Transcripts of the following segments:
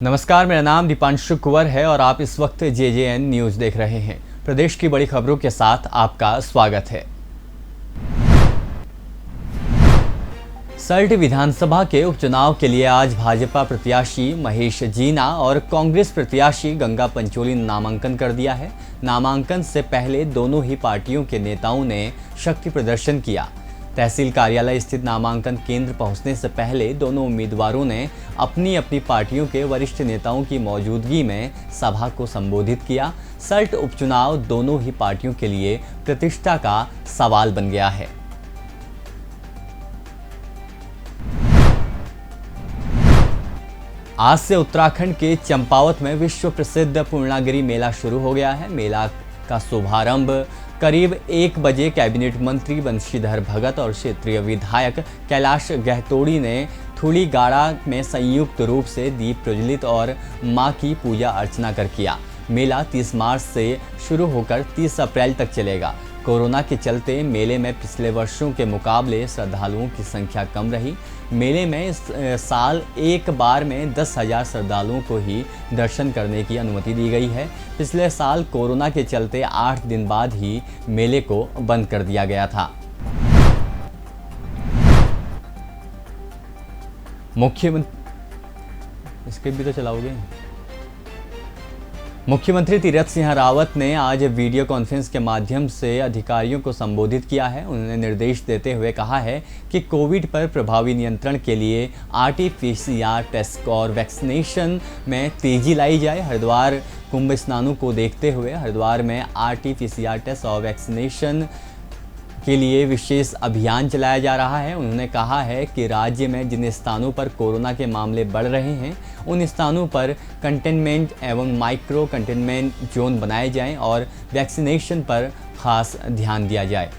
नमस्कार, मेरा नाम दीपांशु कुंवर है और आप इस वक्त JJN न्यूज़ देख रहे हैं। प्रदेश की बड़ी खबरों के साथ आपका स्वागत है। सल्ट विधानसभा के उपचुनाव के लिए आज भाजपा प्रत्याशी महेश जीना और कांग्रेस प्रत्याशी गंगा पंचोली ने नामांकन कर दिया है। नामांकन से पहले दोनों ही पार्टियों के नेताओं ने शक्ति प्रदर्शन किया। तहसील कार्यालय स्थित नामांकन केंद्र पहुंचने से पहले दोनों उम्मीदवारों ने अपनी अपनी पार्टियों के वरिष्ठ नेताओं की मौजूदगी में सभा को संबोधित किया। सल्ट उपचुनाव दोनों ही पार्टियों के लिए प्रतिष्ठा का सवाल बन गया है। आज से उत्तराखंड के चंपावत में विश्व प्रसिद्ध पूर्णागिरि मेला शुरू हो गया है। मेला का शुभारंभ करीब 1 बजे कैबिनेट मंत्री बंशीधर भगत और क्षेत्रीय विधायक कैलाश गहतोड़ी ने थुलीगाड़ा में संयुक्त रूप से दीप प्रज्वलित और मां की पूजा अर्चना कर किया। मेला 30 मार्च से शुरू होकर 30 अप्रैल तक चलेगा। कोरोना के चलते मेले में पिछले वर्षों के मुकाबले श्रद्धालुओं की संख्या कम रही। मेले में इस साल एक बार में 10,000 श्रद्धालुओं को ही दर्शन करने की अनुमति दी गई है। पिछले साल कोरोना के चलते 8 दिन बाद ही मेले को बंद कर दिया गया था। मुख्यमंत्री तीरथ सिंह रावत ने आज वीडियो कॉन्फ्रेंस के माध्यम से अधिकारियों को संबोधित किया है। उन्होंने निर्देश देते हुए कहा है कि कोविड पर प्रभावी नियंत्रण के लिए RT-PCR टेस्ट और वैक्सीनेशन में तेजी लाई जाए। हरिद्वार कुंभ स्नानों को देखते हुए हरिद्वार में RT-PCR टेस्ट और वैक्सीनेशन के लिए विशेष अभियान चलाया जा रहा है। उन्होंने कहा है कि राज्य में जिन स्थानों पर कोरोना के मामले बढ़ रहे हैं उन स्थानों पर कंटेनमेंट एवं माइक्रो कंटेनमेंट जोन बनाए जाएं और वैक्सीनेशन पर खास ध्यान दिया जाए।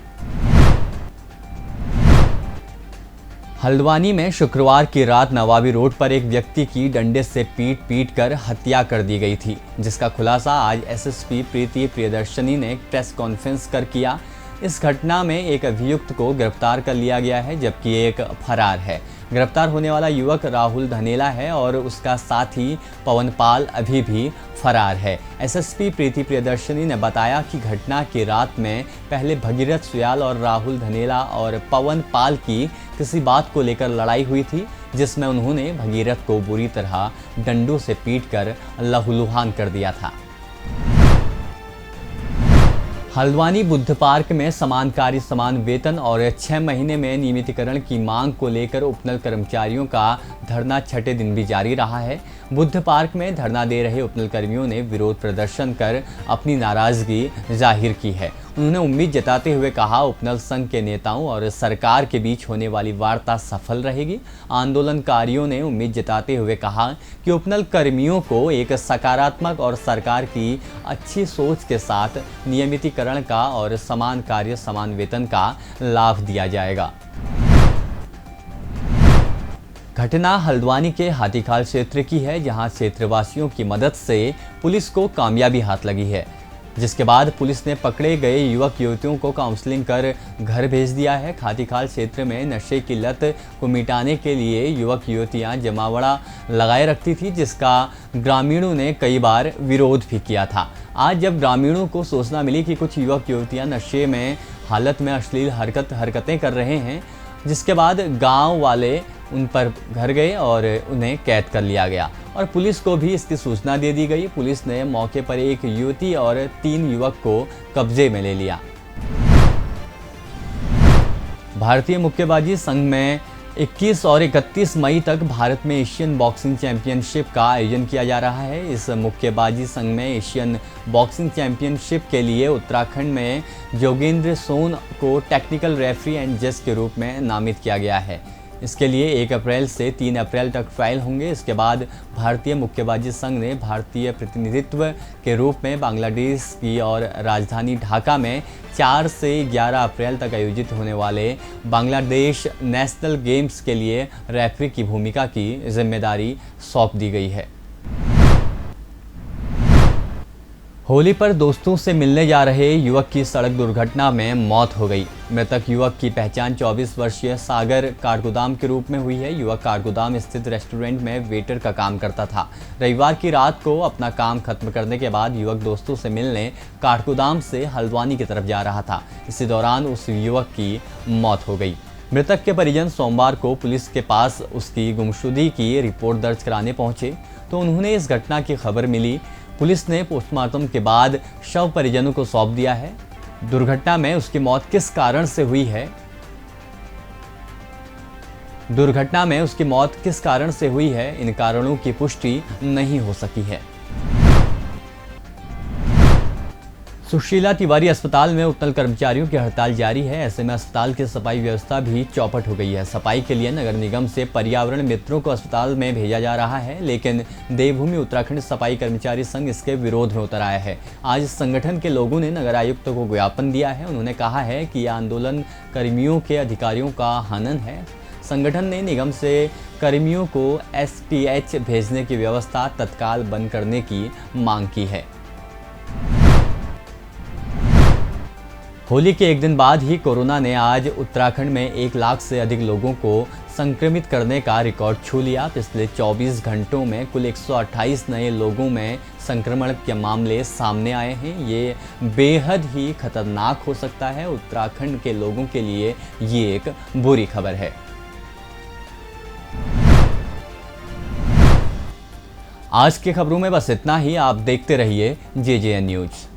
हल्द्वानी में शुक्रवार की रात नवाबी रोड पर एक व्यक्ति की डंडे से पीट कर हत्या कर दी गई थी, जिसका खुलासा आज SSP प्रीति प्रियदर्शनी ने एक प्रेस कॉन्फ्रेंस कर किया। इस घटना में एक अभियुक्त को गिरफ्तार कर लिया गया है, जबकि एक फरार है। गिरफ्तार होने वाला युवक राहुल धनेला है और उसका साथी पवन पाल अभी भी फरार है। SSP प्रीति प्रियदर्शनी ने बताया कि घटना की रात में पहले भगीरथ सुयाल और राहुल धनेला और पवन पाल की किसी बात को लेकर लड़ाई हुई थी, जिसमें उन्होंने भगीरथ को बुरी तरह डंडों से पीटकर लहूलुहान कर दिया था। हल्द्वानी बुद्ध पार्क में समान कार्य समान वेतन और 6 महीने में नियमितीकरण की मांग को लेकर उपनल कर्मचारियों का धरना छठे दिन भी जारी रहा है। बुद्ध पार्क में धरना दे रहे उपनल कर्मियों ने विरोध प्रदर्शन कर अपनी नाराजगी जाहिर की है। उन्होंने उम्मीद जताते हुए कहा, उपनल संघ के नेताओं और सरकार के बीच होने वाली वार्ता सफल रहेगी। आंदोलनकारियों ने उम्मीद जताते हुए कहा कि उपनल कर्मियों को एक सकारात्मक और सरकार की अच्छी सोच के साथ नियमितीकरण का और समान कार्य समान वेतन का लाभ दिया जाएगा। घटना हल्द्वानी के हाथीखाल क्षेत्र की है, जहां क्षेत्रवासियों की मदद से पुलिस को कामयाबी हाथ लगी है, जिसके बाद पुलिस ने पकड़े गए युवक युवतियों को काउंसलिंग कर घर भेज दिया है। हाथीखाल क्षेत्र में नशे की लत को मिटाने के लिए युवक युवतियां जमावड़ा लगाए रखती थी, जिसका ग्रामीणों ने कई बार विरोध भी किया था। आज जब ग्रामीणों को सूचना मिली कि कुछ युवक युवतियां नशे में हालत में अश्लील हरकतें कर रहे हैं, जिसके बाद गाँव वाले उन पर घर गए और उन्हें कैद कर लिया गया और पुलिस को भी इसकी सूचना दे दी गई। पुलिस ने मौके पर एक युवती और 3 युवक को कब्जे में ले लिया। भारतीय मुक्केबाजी संघ में 21 और 31 मई तक भारत में एशियन बॉक्सिंग चैंपियनशिप का आयोजन किया जा रहा है। इस मुक्केबाजी संघ में एशियन बॉक्सिंग चैंपियनशिप के लिए उत्तराखंड में जोगेंद्र सोन को टेक्निकल रेफरी एंड जज के रूप में नामित किया गया है। इसके लिए 1 अप्रैल से 3 अप्रैल तक ट्रायल होंगे। इसके बाद भारतीय मुक्केबाजी संघ ने भारतीय प्रतिनिधित्व के रूप में बांग्लादेश की और राजधानी ढाका में 4 से 11 अप्रैल तक आयोजित होने वाले बांग्लादेश नेशनल गेम्स के लिए रेफरी की भूमिका की जिम्मेदारी सौंप दी गई है। होली पर दोस्तों से मिलने जा रहे युवक की सड़क दुर्घटना में मौत हो गई। मृतक युवक की पहचान 24 वर्षीय सागर काठगोदाम के रूप में हुई है। युवक काठगोदाम स्थित रेस्टोरेंट में वेटर का काम करता था। रविवार की रात को अपना काम खत्म करने के बाद युवक दोस्तों से मिलने काठगोदाम से हल्द्वानी की तरफ जा रहा था। इसी दौरान उस युवक की मौत हो गई। मृतक के परिजन सोमवार को पुलिस के पास उसकी गुमशुदगी की रिपोर्ट दर्ज कराने पहुंचे तो उन्होंने इस घटना की खबर मिली। पुलिस ने पोस्टमार्टम के बाद शव परिजनों को सौंप दिया है। दुर्घटना में उसकी मौत किस कारण से हुई है इन कारणों की पुष्टि नहीं हो सकी है। सुशीला तिवारी अस्पताल में उत्तल कर्मचारियों की हड़ताल जारी है। ऐसे में अस्पताल की सफाई व्यवस्था भी चौपट हो गई है। सफाई के लिए नगर निगम से पर्यावरण मित्रों को अस्पताल में भेजा जा रहा है, लेकिन देवभूमि उत्तराखंड सफाई कर्मचारी संघ इसके विरोध में उतर आया है। आज संगठन के लोगों ने नगर आयुक्त को ज्ञापन दिया है। उन्होंने कहा है कि यह आंदोलन कर्मियों के अधिकारियों का हनन है। संगठन ने निगम से कर्मियों को STH भेजने की व्यवस्था तत्काल बंद करने की मांग की है। होली के एक दिन बाद ही कोरोना ने आज उत्तराखंड में 1 लाख से अधिक लोगों को संक्रमित करने का रिकॉर्ड छू लिया। पिछले 24 घंटों में कुल 128 नए लोगों में संक्रमण के मामले सामने आए हैं। ये बेहद ही खतरनाक हो सकता है। उत्तराखंड के लोगों के लिए ये एक बुरी खबर है। आज की खबरों में बस इतना ही। आप देखते रहिए JJN न्यूज़।